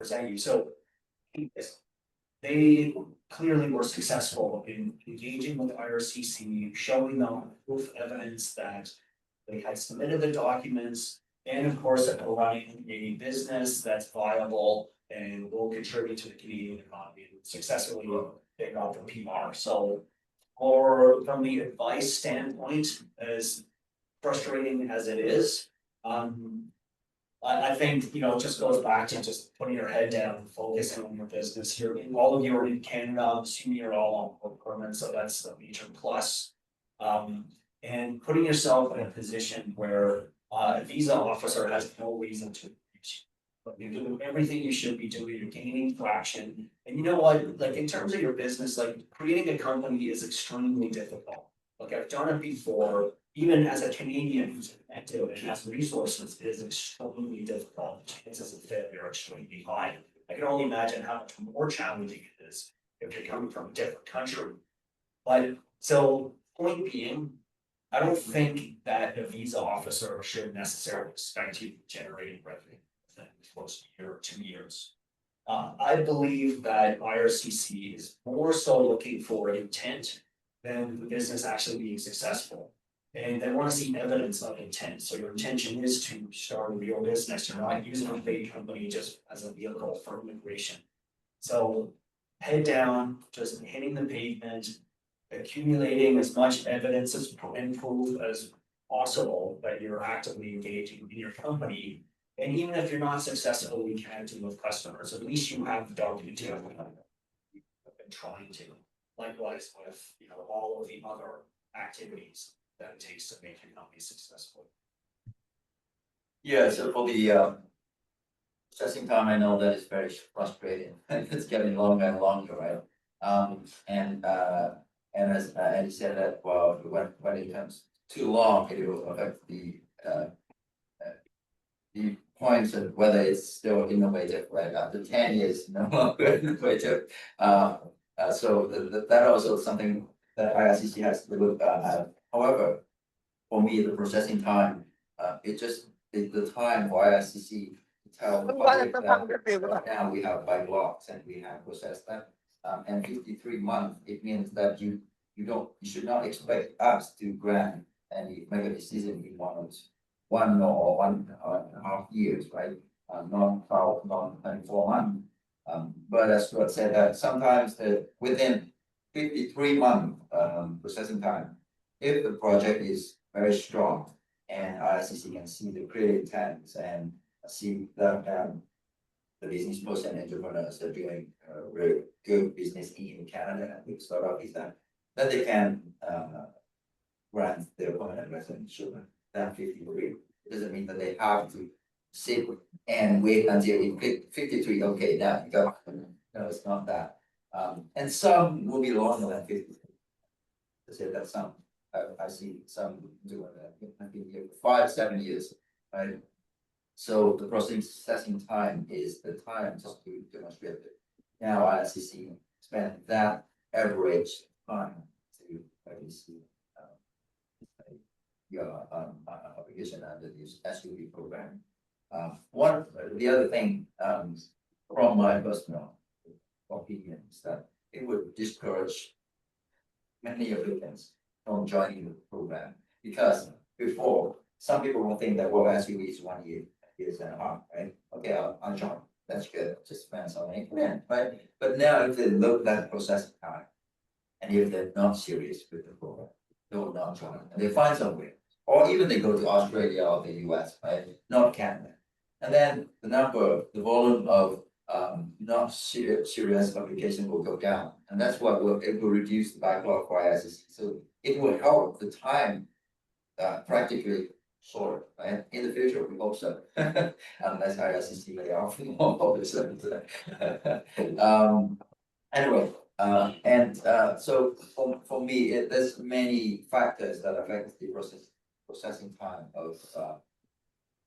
present you. So they clearly were successful in engaging with IRCC, showing them proof evidence that they had submitted the documents, and of course, that they're running a business that's viable and will contribute to the Canadian economy and successfully pick up the PR. So, or from the advice standpoint, as frustrating as it is, I think, it just goes back to just putting your head down and focusing on your business here. All of you are in Canada, I'm assuming you're all on work permit, so that's a major plus. And putting yourself in a position where a visa officer has no reason to reach you. But you're doing everything you should be doing, you're gaining traction. And you know what, like in terms of your business, like creating a company is extremely difficult. Like I've done it before, even as a Canadian who's connected and has resources, it is extremely difficult. Chances of failure are extremely high. I can only imagine how much more challenging it is if you're coming from a different country. But so point being, I don't think that a visa officer should necessarily expect you generating revenue within the first year or 2 years. I believe that IRCC is more so looking for intent than the business actually being successful. And they want to see evidence of intent. So your intention is to start a real business. You're not using a fake company just as a vehicle for immigration. So head down, just hitting the pavement, accumulating as much evidence and proof as possible that you're actively engaging in your company. And even if you're not successful in connecting with customers, at least you have documentation you've been trying to. Likewise with all of the other activities that it takes to make your company successful. Yeah, so for the processing time, I know that it's very frustrating. It's getting longer and longer, right? And as Eddie said that, well, when it comes too long, it will affect the points of whether it's still innovative, right? After 10 years, no longer innovative. So that also is something that IRCC has to look at. However, for me, the processing time, the time for IRCC to tell the public that now we have 5 blocks and we have processed that. And 53 months, it means that you should not expect us to grant and make a decision in 1 or 1.5 years, right? Not 12, not 24 months. But as Stuart said, that sometimes within 53 month processing time, if the project is very strong and IRCC can see the clear intents and see that the business person and entrepreneurs are doing really good business in Canada and big startup visa, that they can grant their permanent residency than 53. It doesn't mean that they have to sit and wait until it 53. Okay, now you go. No, it's not that. And some will be longer than 53. I said that some. I see some doing that. I've been here for 5-7 years, right? So the processing time is the time just to demonstrate it. Now IRCC spend that average time to see your application under this SUV program. The other thing from my personal opinion is that it would discourage many applicants from joining the program, because before some people will think that SUV is 1 year, years and a half, right? Okay, I'll join. That's good. Just spend some money, right? But now if they look at the processing time, and if they're not serious with the program, they will not join. And they find somewhere, or even they go to Australia or the US, right? Not Canada. And then the volume of not serious application will go down, and that's what it will reduce the backlog for IRCC. So it will help the time practically short, right? In the future, we hope so. Unless IRCC lay off more, obviously. Anyway, so for me, there's many factors that affect the processing time of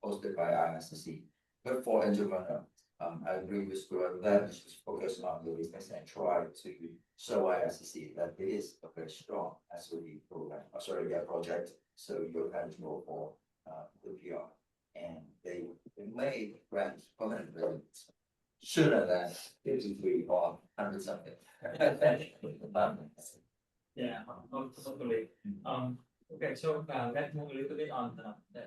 hosted by IRCC. But for entrepreneur, I agree with Stuart that we should focus on the business and try to show IRCC that it is a very strong SOE program, project. So you're eligible for the PR, and they may grant permanent residence sooner than 53 or 100 something. Yeah, totally. Okay, so let's move a little bit on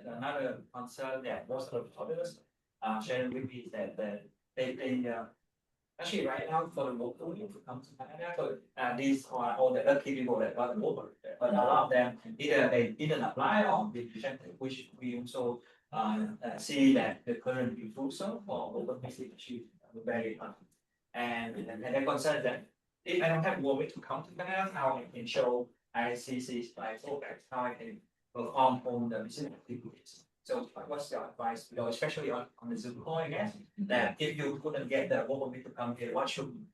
another concern that most of the others sharing with me is that they actually right now for the local to come to Canada, so these are all the lucky people that got over, but a lot of them either they didn't apply or they rejected, which we also see that the current refusal for open visit is very high. And the concern that if I don't have one way to come to Canada, how I can show ICC's by focus, how I can perform on the business activities. So what's your advice, especially on the Zoom call, I guess, that if you couldn't get the one way to come here, what should you?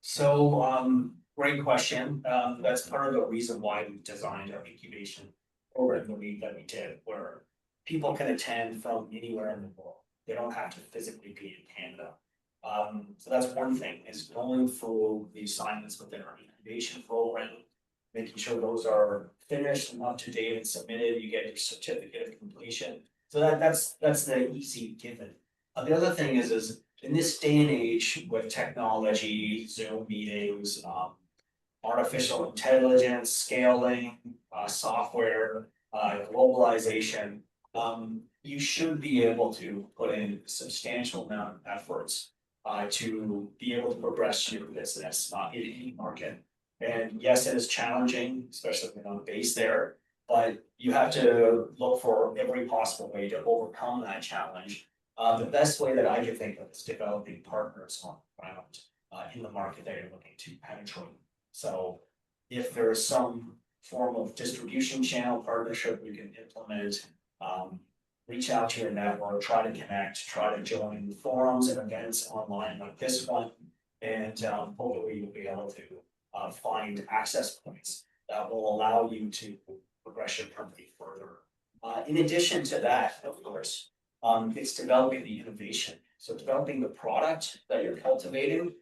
So, great question. That's part of the reason why we designed our incubation program the way that we did, where people can attend from anywhere in the world. They don't have to physically be in Canada. So that's one thing, is going through the assignments within our incubation program, making sure those are finished and up to date and submitted, you get your certificate of completion. So that's the easy given. The other thing is in this day and age with technology, Zoom meetings, artificial intelligence, scaling, software, globalization, you should be able to put in a substantial amount of efforts to be able to progress your business in any market. And yes, it is challenging, especially when on base there, but you have to look for every possible way to overcome that challenge. The best way that I can think of is developing partners on the ground in the market that you're looking to penetrate. So if there is some form of distribution channel partnership we can implement, reach out to your network, try to connect, try to join forums and events online like this one, and hopefully you'll be able to find access points that will allow you to progress your company further. In addition to that, of course, it's developing the innovation. So developing the product that you're cultivating,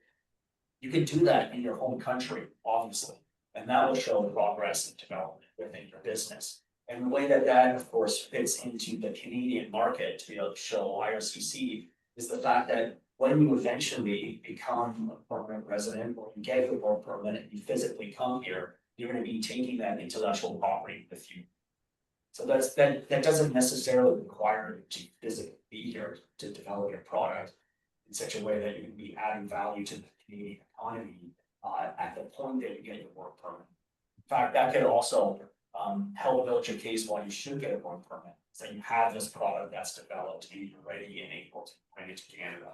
you can do that in your home country, obviously, and that will show progress and development within your business. And the way that of course fits into the Canadian market to be able to show IRCC is the fact that when you eventually become a permanent resident or you get your work permit and you physically come here, you're going to be taking that intellectual property with you. So that doesn't necessarily require you to physically be here to develop your product in such a way that you can be adding value to the Canadian economy at the point that you get your work permit. In fact, that could also help build your case why you should get a work permit. So you have this product that's developed and you're ready and able to bring it to Canada.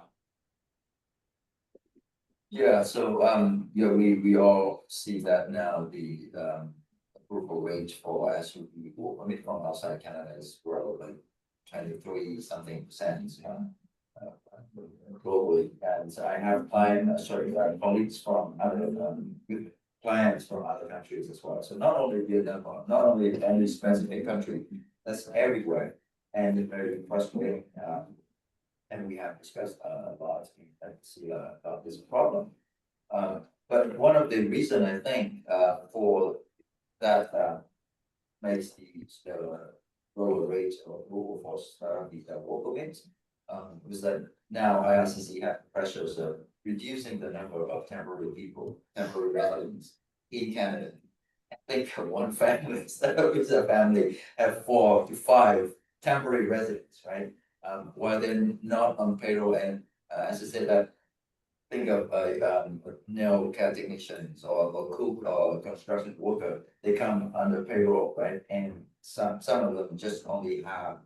Yeah, so we all see that now the approval rate for SUV permit from outside Canada is growing like 23 something percent globally. And I have colleagues from other clients from other countries as well. So not only Vietnam, not only any specific country, that's everywhere. And very frustrating. And we have discussed a lot at CILA about this problem. But one of the reasons I think for that makes the lower rate of approval for startup visa work permits is that now IRCC have pressures of reducing the number of temporary residents in Canada. I think one family, startup visa family, have 4 to 5 temporary residents, right? While they're not on payroll, and as I said, think of nail care technicians or cook or construction worker, they come under payroll, right? And some of them just only have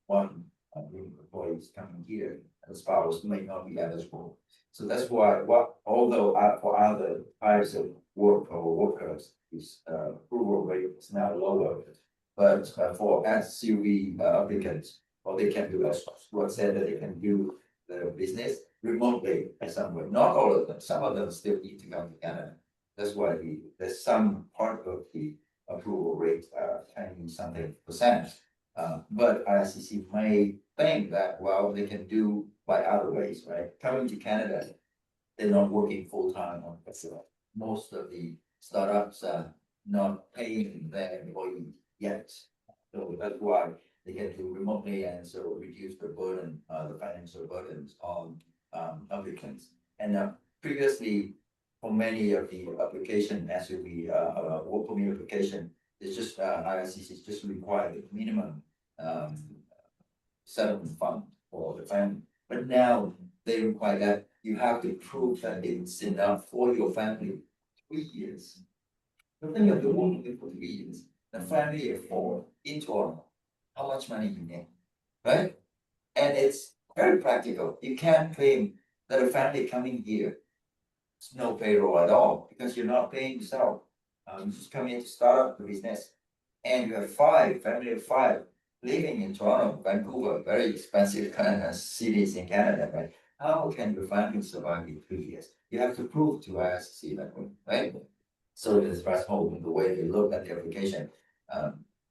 one employees coming here, and the spouse may not be eligible. So that's why although for other types of work or workers, this approval rate is now lower, but for SUV applicants, or they can do as what said that they can do the business remotely in some way. Not all of them. Some of them still need to come to Canada. That's why there's some part of the approval rate, 20 something percent. But IRCC may think that they can do by other ways, right? Coming to Canada, they're not working full time on festival. Most of the startups are not paying their employees yet. So that's why they can do remotely and so reduce the burden, the financial burdens on applicants. And previously, for many of the application, as with the work permit application, it's just IRCC just require the minimum settlement fund for the family. But now they require that you have to prove that it's enough for your family 3 years. The thing of the work permit for 3 years, the family of 4 in Toronto, how much money you need, right? And it's very practical. You can't claim that a family coming here, it's no payroll at all because you're not paying yourself. You just come in to start up the business, and you have 5 family of 5 living in Toronto, Vancouver, very expensive kind of cities in Canada, right? How can your family survive in 3 years? You have to prove to IRCC that way, right? So the threshold, the way they look at the application,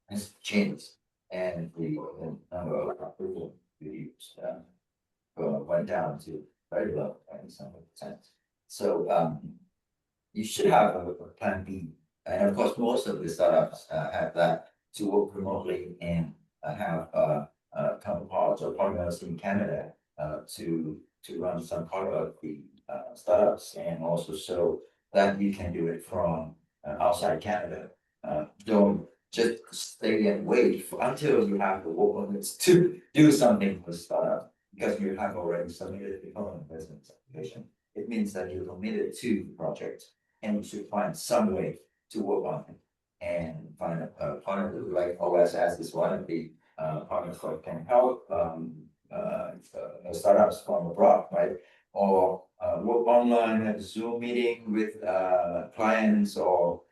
has changed, and the number of approval reviews went down to very low, and some percent. So you should have a plan B, and of course, most of the startups have that to work remotely and have counterparts or partners in Canada to run some part of the startups, and also so that you can do it from outside Canada. Don't just stay and wait until you have the work permits to do something for the startup, because you have already submitted the common investment application. It means that you're committed to the project, and you should find some way to work on it and find a partner like OSS is one of the partners that can help startups from abroad, right? Or work online, have Zoom meeting with clients or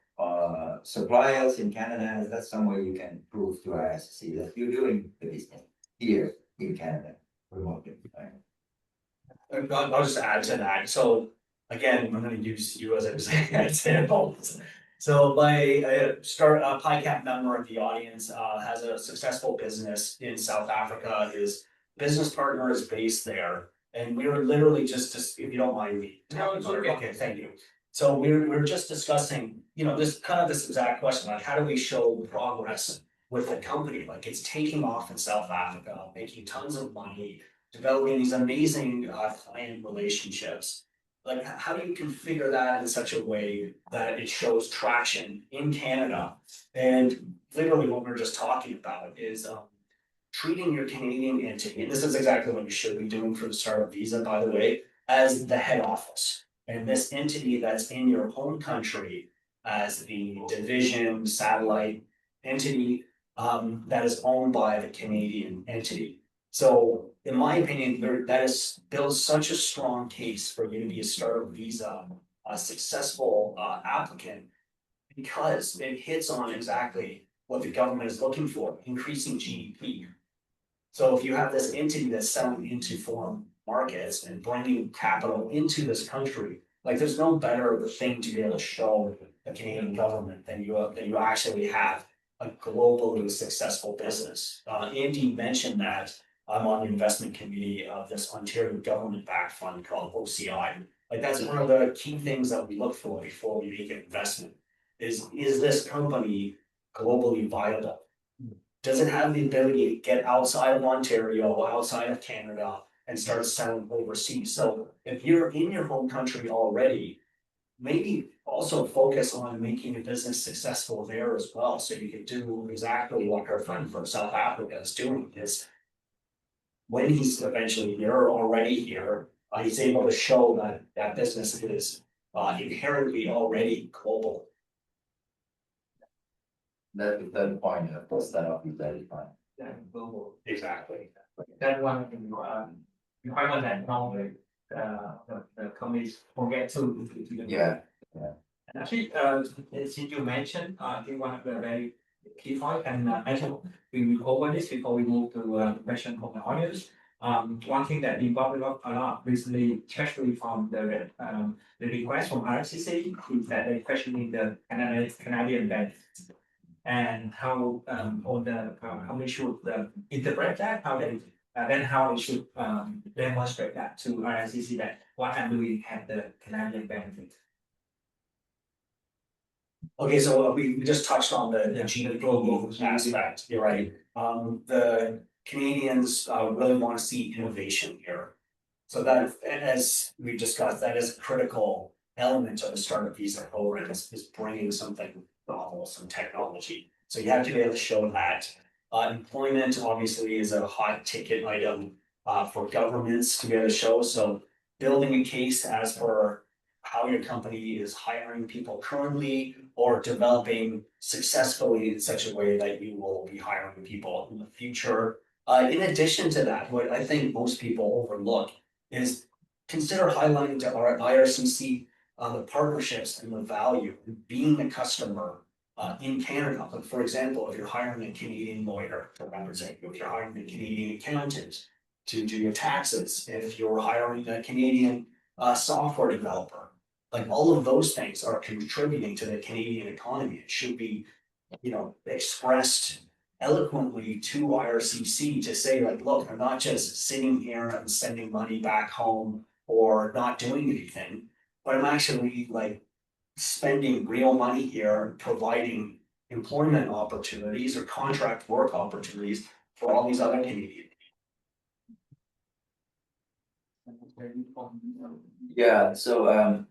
suppliers in Canada. That's some way you can prove to IRCC that you're doing the business here in Canada remotely, right? I'll just add to that. So again, I'm gonna use you as an example. So my Pycap member of the audience has a successful business in South Africa. His business partner is based there. And we were literally just, if you don't mind me. No, it's okay. Okay, thank you. So we were just discussing, this exact question, like how do we show progress with the company? Like it's taking off in South Africa, making tons of money, developing these amazing client relationships. Like, how do you configure that in such a way that it shows traction in Canada? And literally what we we're just talking about is treating your Canadian entity, and this is exactly what you should be doing for the Startup Visa, by the way, as the head office. And this entity that's in your home country as the division, satellite entity that is owned by the Canadian entity. So in my opinion, that is builds such a strong case for you to be a Startup Visa, a successful applicant, because it hits on exactly what the government is looking for, increasing GDP. So if you have this entity that's selling into foreign markets and bringing capital into this country, like there's no better thing to be able to show the Canadian government than you actually have a globally successful business. Andy mentioned that I'm on the investment committee of this Ontario government-backed fund called OCI. Like that's one of the key things that we look for before we make an investment. Is this company globally viable? Does it have the ability to get outside of Ontario, outside of Canada, and start selling overseas? So if you're in your home country already, maybe also focus on making a business successful there as well. So you can do exactly what our friend from South Africa is doing, is when he's eventually here or already here, he's able to show that that business is inherently already global. That's the third point of the startup visa defined. Yeah, global. Exactly. That one of the requirement that normally the companies forget to do. Yeah. And actually, since you mentioned, I think one of the very key point, and actually we will cover this before we move to question from the audience. One thing that we got a lot recently, especially from the request from RCC, is that they're questioning the Canadian benefits and how how we should interpret that, how they then how we should demonstrate that to RCC that what I'm doing have the Canadian benefit. Okay, so we just touched on the GDP aspect, you're right. the Canadians really want to see innovation here. So that, as we discussed, that is a critical element of the startup visa program is bringing something novel, some technology. So you have to be able to show that. Employment obviously is a hot ticket item for governments to be able to show. So building a case as per how your company is hiring people currently or developing successfully in such a way that you will be hiring people in the future. In addition to that, what I think most people overlook is consider highlighting to our IRCC the partnerships and the value in being a customer in Canada. Like for example, if you're hiring a Canadian lawyer to represent you, if you're hiring a Canadian accountant to do your taxes, if you're hiring a Canadian software developer, like all of those things are contributing to the Canadian economy. It should be, expressed eloquently to IRCC to say like, look, I'm not just sitting here and sending money back home or not doing anything, but I'm actually like spending real money here, providing employment opportunities or contract work opportunities for all these other Canadians. Yeah, so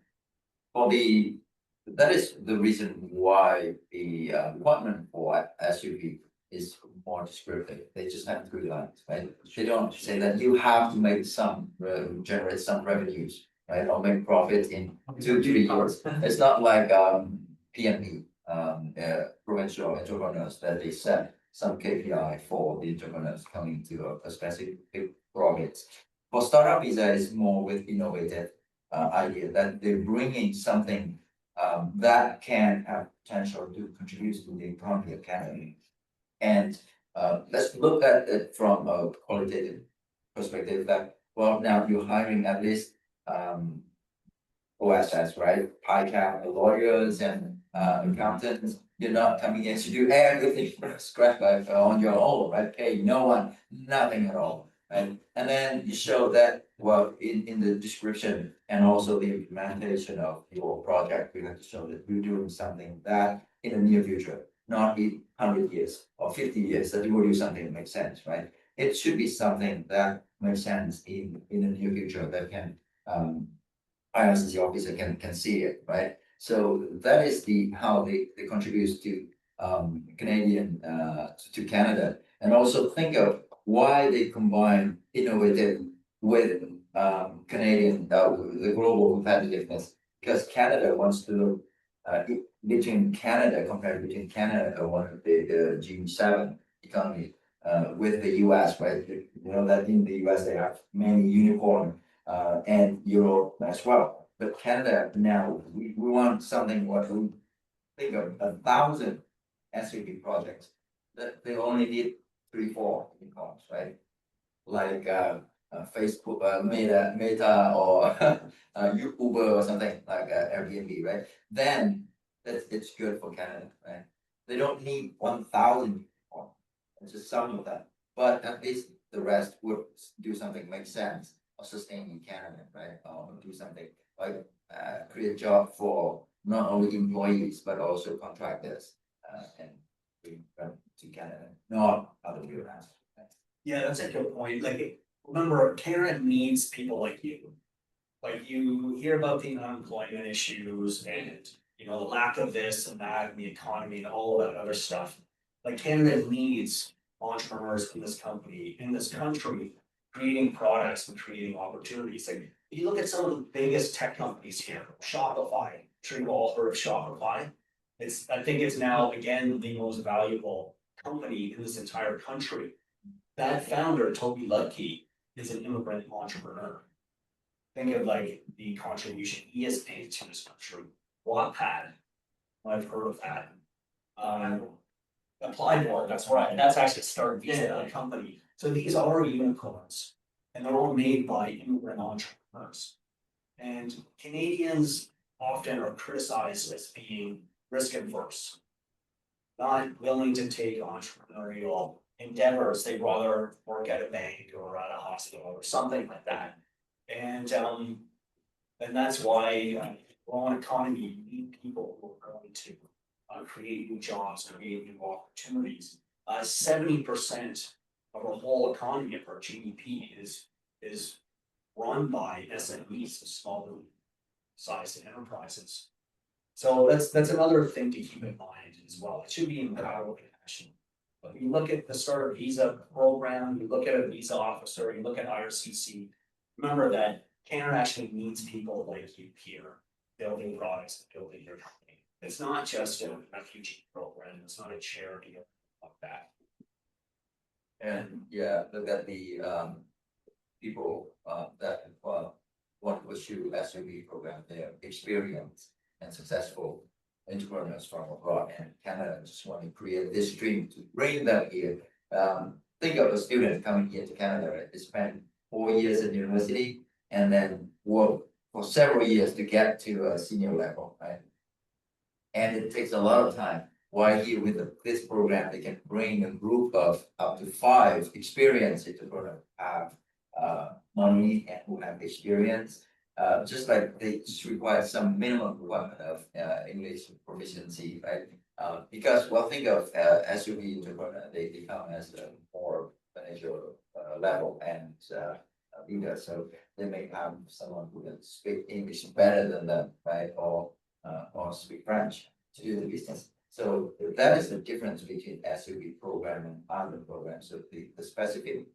for that is the reason why the requirement for SUV is more descriptive. They just have 3 lines, right? They don't say that you have to make generate some revenues, right, or make profit in 2 to 3 years. It's not like PME, provincial entrepreneurs, that they set some KPI for the entrepreneurs coming to a specific profit. For startup visa, is more with innovative idea that they're bringing something that can have potential to contribute to the economy of Canada. And let's look at it from a qualitative perspective that, well, now you're hiring at least OSS, right? Pycap lawyers and accountants. You're not coming in to do everything from scratch on your own, right? Pay no one, nothing at all. Right? And then you show that, well, in the description and also the implementation of your project, you have to show that you're doing something that in the near future, not in 100 years or 50 years, that you will do something that makes sense, right? It should be something that makes sense in the near future that can IRCC officer can see it, right? So that is how they contribute to Canadian to Canada, and also think of why they combine innovative with Canadian the global competitiveness, because Canada wants to look between Canada compared between Canada and one of the G7 economy with the US, right? You know that in the US they have many unicorn and Europe as well. But Canada now, we want something what we think of 1,000 SUV projects that they only need 3-4 unicorns, right? Like Facebook, Meta, or Uber or something like Airbnb, right? Then it's good for Canada, right? They don't need 1,000 unicorns. It's just some of them, but at least the rest would do something make sense or sustain in Canada, right? Or do something like create job for not only employees but also contractors and bring them to Canada, not other way around. Yeah, that's a good point. Like, remember, Canada needs people like you. Like you hear about the unemployment issues and the lack of this and that and the economy and all of that other stuff. Like Canada needs entrepreneurs in this country, creating products and creating opportunities. Like if you look at some of the biggest tech companies here, Shopify, I'm sure you've all heard of Shopify. I think it's now again the most valuable company in this entire country. That founder, Toby Ludke, is an immigrant entrepreneur. Think of like the contribution he has made to this country. Wattpad, I've heard of that. Applied Work, that's right. That's actually started Visa company. So these are unicorns, and they're all made by immigrant entrepreneurs. And Canadians often are criticized as being risk adverse, not willing to take entrepreneurial endeavors. They rather work at a bank or at a hospital or something like that. And that's why we're an economy, you need people who are going to create new jobs, create new opportunities. 70% of our whole economy, of our GDP is run by SMEs, so small sized enterprises. So that's another thing to keep in mind as well. It should be empowering action. But you look at the startup visa program, you look at a visa officer, you look at IRCC, remember that Canada actually needs people like you here, building products and building your company. It's not just a refugee program, it's not a charity like that. And yeah, look at the people that want to pursue SUV program, they're experienced and successful entrepreneurs from abroad, and Canada just want to create this dream to bring them here. Think of a student coming here to Canada, right? They spend 4 years in university and then work for several years to get to a senior level, right? And it takes a lot of time. While here with this program, they can bring a group of up to 5 experienced entrepreneurs have money and who have experience. Just like they just require some minimum requirement of English proficiency, right? Because well, think of SUV entrepreneur, they come as a more financial level and leader, so they may have someone who can speak English better than them, right? Or speak French to do the business. So that is the difference between SUV program and other programs. So the specific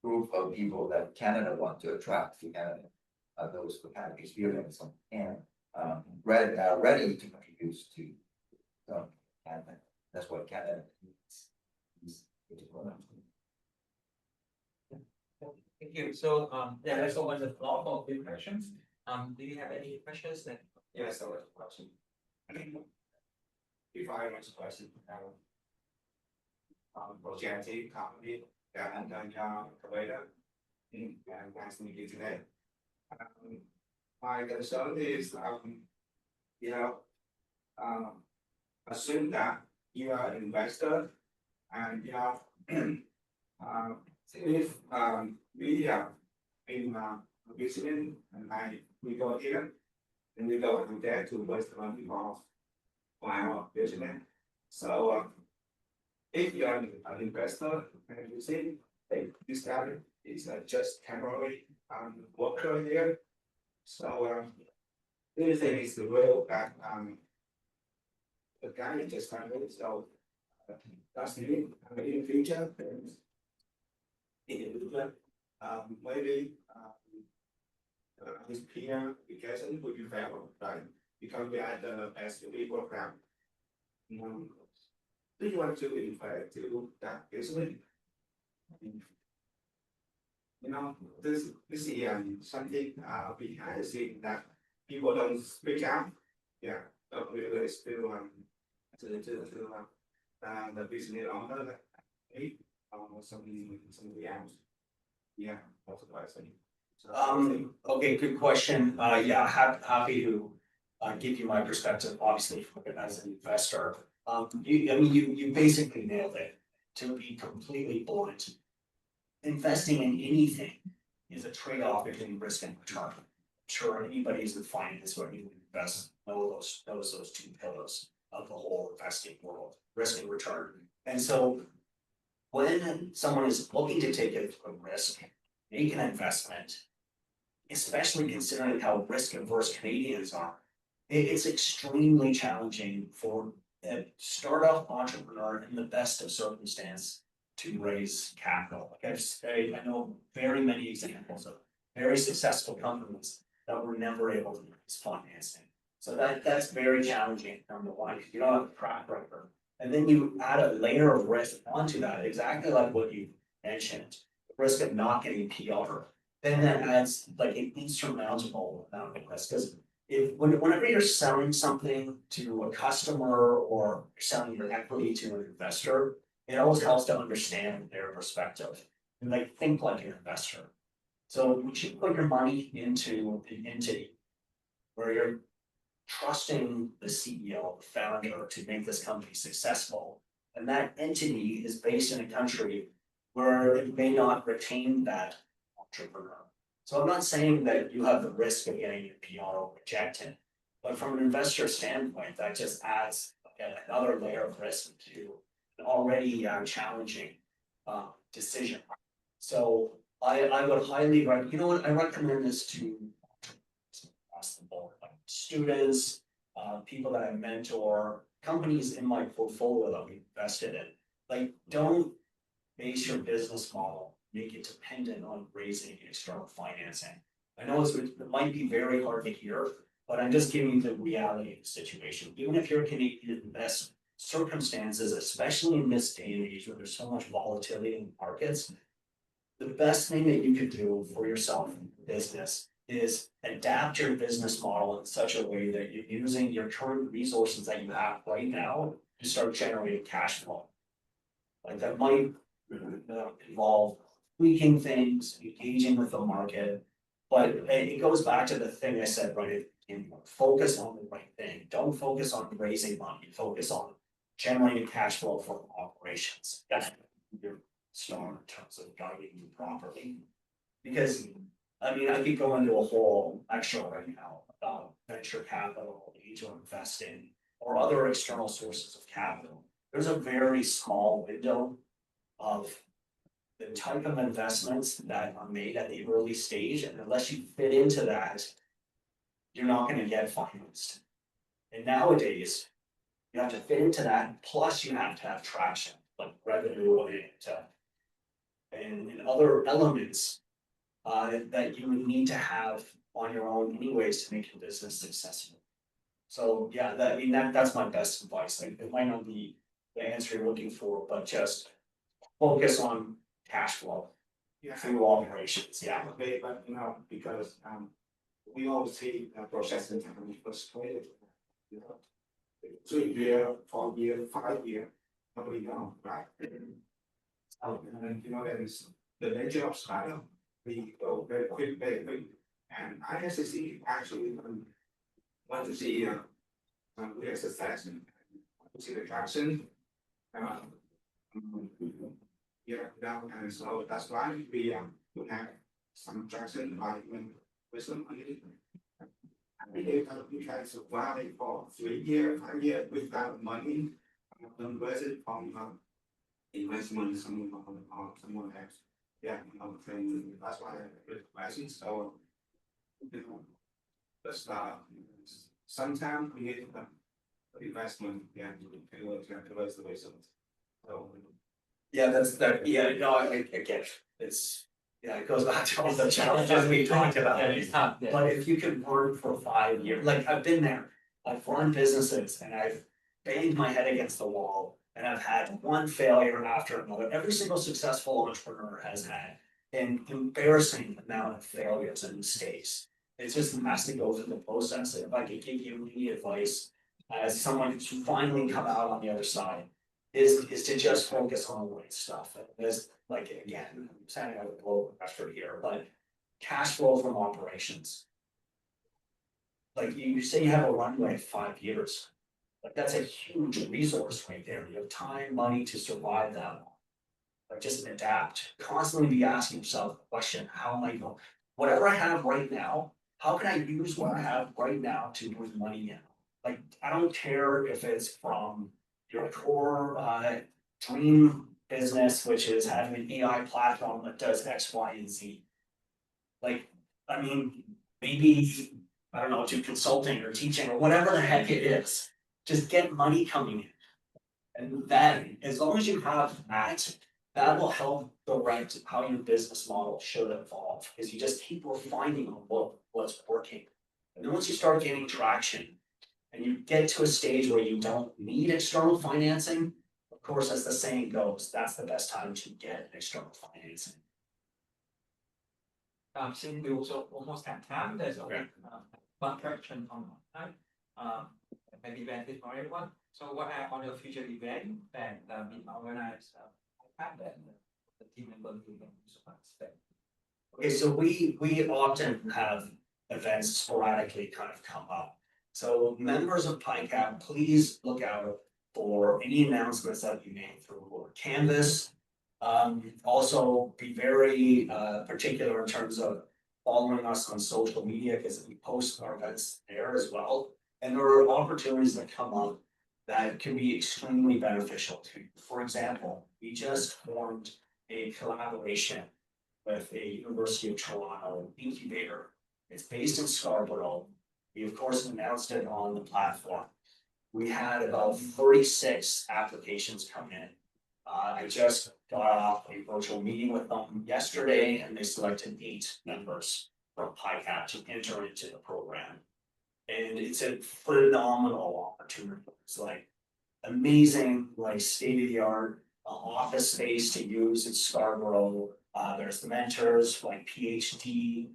group of people that Canada want to attract to Canada are those who have experience and ready to contribute to Canada. That's what Canada needs. Thank you. So, yeah, let's open the floor for quick questions. Do you have any questions that? Yes, I have a question. If I ask a question, project company and provider, and nice to meet you today. My concern is, you know, assume that you are an investor and you know, if we are in visiting and we go here and we go to there to waste the money for our business. So if you are an investor and you see this guy is just temporary worker here, so do you think it's the real that the guy is just temporary? So that's the in future maybe his peer education would be favorable, right? Because we are the SUV program. Do you want to invite to that business? You know, this is something behind the scene that people don't speak out. Yeah, but we still to the business owner or somebody else. Yeah, that's what I think. Okay, good question. Yeah, happy to give you my perspective, obviously, as an investor. You basically nailed it. To be completely blunt, investing in anything is a trade-off between risk and return. I'm sure anybody who's in finance or you invest knows those 2 pillars of the whole investing world, risk and return. And so when someone is looking to take a risk, make an investment, especially considering how risk averse Canadians are, it's extremely challenging for a startup entrepreneur in the best of circumstance to raise capital. Like I know very many examples of very successful companies that were never able to raise financing. So that's very challenging, number one, because you don't have a track record. And then you add a layer of risk onto that, exactly like what you mentioned, the risk of not getting PR. Then that adds like an insurmountable amount of risk. Because whenever you're selling something to a customer or you're selling your equity to an investor, it always helps to understand their perspective and like think like an investor. So when you put your money into an entity where you're trusting the CEO, the founder, to make this company successful, and that entity is based in a country where it may not retain that entrepreneur. So I'm not saying that you have the risk of getting your PR rejected, but from an investor standpoint, that just adds again another layer of risk to an already challenging decision. So I would highly you know what, I recommend this to across the board, like students, people that I mentor, companies in my portfolio that we invested in. Like, don't base your business model, make it dependent on raising external financing. I know it might be very hard to hear, but I'm just giving you the reality of the situation. Even if you're Canadian, in the best circumstances, especially in this day and age where there's so much volatility in the markets, the best thing that you could do for yourself in business is adapt your business model in such a way that you're using your current resources that you have right now to start generating cash flow. Like that might involve tweaking things, engaging with the market. But it goes back to the thing I said, right? Focus on the right thing. Don't focus on raising money. Focus on generating cash flow from operations. That's your star in terms of guiding you properly. Because I mean, I could go into a whole lecture right now about venture capital, angel investing, or other external sources of capital. There's a very small window of the type of investments that are made at the early stage, and unless you fit into that, you're not gonna get financed. And nowadays, you have to fit into that, plus you have to have traction, like revenue and other elements that you would need to have on your own anyways to make your business successful. So yeah, I mean, that's my best advice. Like, it might not be the answer you're looking for, but just focus on cash flow Yeah. through operations, yeah. Okay, but because we all see the process in time frustrated. 3 year, 4 year, 5 year, nobody know, right? So that is the nature of startup. We go very quick, very quick. And ISCC actually want to see we are success and see the traction. And so that's why we have some traction by with some money. I believe that we can survive for 3 years, 5 years without money. Converted from investment someone else. Yeah, that's why I so let's sometimes we need investment, yeah, to the results. So Yeah, no, I get it. It's, yeah, it goes back to all the challenges we talked about. Yeah, it's tough, yeah. But if you can work for 5 years, like I've been there, I've run businesses and I've banged my head against the wall. And I've had one failure after another. Every single successful entrepreneur has had an embarrassing amount of failures and mistakes. It just has to go through the process. And if I could give you any advice as someone who's finally come out on the other side, is to just focus on the right stuff. And there's, like, again, I'm sounding like a global investor here, but cash flow from operations. Like you say you have a runway of 5 years. Like, that's a huge resource right there. You have time, money to survive that long. Like, just adapt, constantly be asking yourself the question, how am I going? Whatever I have right now, how can I use what I have right now to bring money in? Like, I don't care if it's from your core dream business, which is having an AI platform that does X, Y, and Z. Like, I mean, maybe, I don't know, do consulting or teaching or whatever the heck it is. Just get money coming in. And that, as long as you have that, that will help direct how your business model should evolve, because you just keep refining on what's working. And then once you start gaining traction and you get to a stage where you don't need external financing, of course, as the saying goes, that's the best time to get external financing. Since we also almost have time, there's only one question on my side. Maybe event is for everyone. So what are all the future events that we organize that the team members will participate? Okay, so we often have events sporadically kind of come up. So members of Pycap, please look out for any announcements that we make through Canvas. Also be very particular in terms of following us on social media, because we post our events there as well. And there are opportunities that come up that can be extremely beneficial to you. For example, we just formed a collaboration with a University of Toronto incubator. It's based in Scarborough. We of course announced it on the platform. We had about 36 applications come in. I just got off a virtual meeting with them yesterday and they selected 8 members from Pycap to enter into the program. And it's a phenomenal opportunity. It's like amazing, like state-of-the-art office space to use in Scarborough. There's the mentors, like PhD,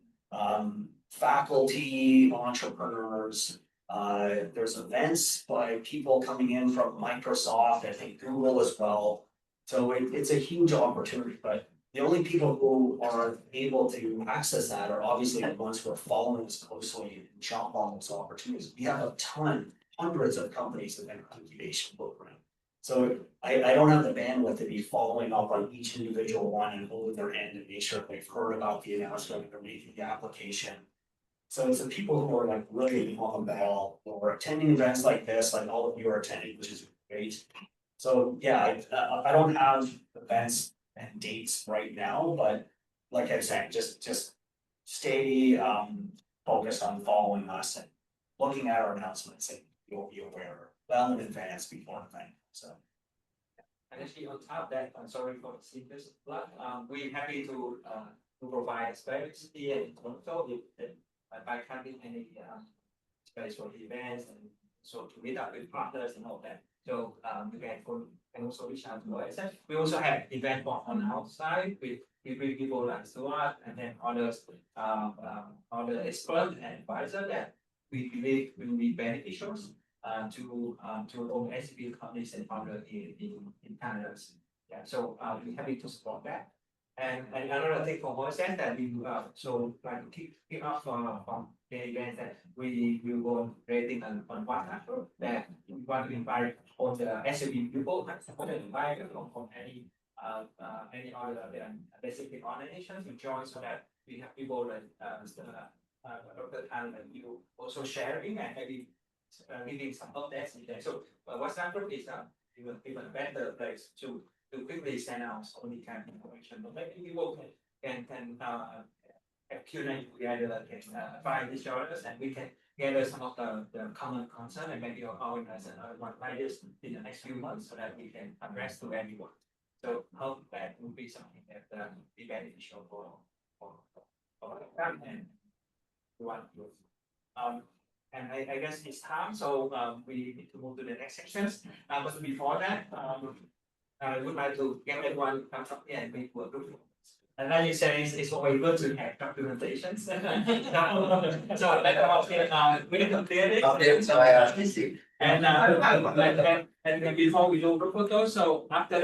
faculty, entrepreneurs. There's events by people coming in from Microsoft, I think Google as well. So it's a huge opportunity, but the only people who are able to access that are obviously the ones who are following us closely and jump on those opportunities. We have a ton, hundreds of companies in our incubation program. So I don't have the bandwidth to be following up on each individual one and holding their hand and make sure they've heard about the announcement and they're making the application. So it's the people who are like really on the ball or attending events like this, like all of you are attending, which is great. So yeah, I don't have events and dates right now, but like I said, just stay focused on following us and looking at our announcements and you'll be aware well in advance before the thing, so. And actually on top of that, I'm sorry for seeing this, but we're happy to provide space here in Toronto if by having any space for the events and so to meet up with partners and all that. So you can also reach out to us. We also have event on our side with people like Stuart and then others, other experts and advisors that we believe will be beneficial to own SCP companies and others in Canada. Yeah, so we're happy to support that. And another thing for Horizon that we so like kick off from the event that we will go rating on WhatsApp that we want to invite all the SCP people, invite from any other basically organizations to join so that we have people like the time that you also sharing and maybe giving some updates in there. So WhatsApp group is even better place to quickly send out all the kind of information. But maybe people can have Q&A together, can find each other, and we can gather some of the common concern and maybe organize one like this in the next few months so that we can address to everyone. So hope that will be something that will be beneficial for them and everyone. And I guess it's time, so we need to move to the next sections. But before that, I would like to get everyone come up here and make work group. And like you said, it's always good to have documentations. So let's come up here. We need to clear it. Update by And before we do group photos, so after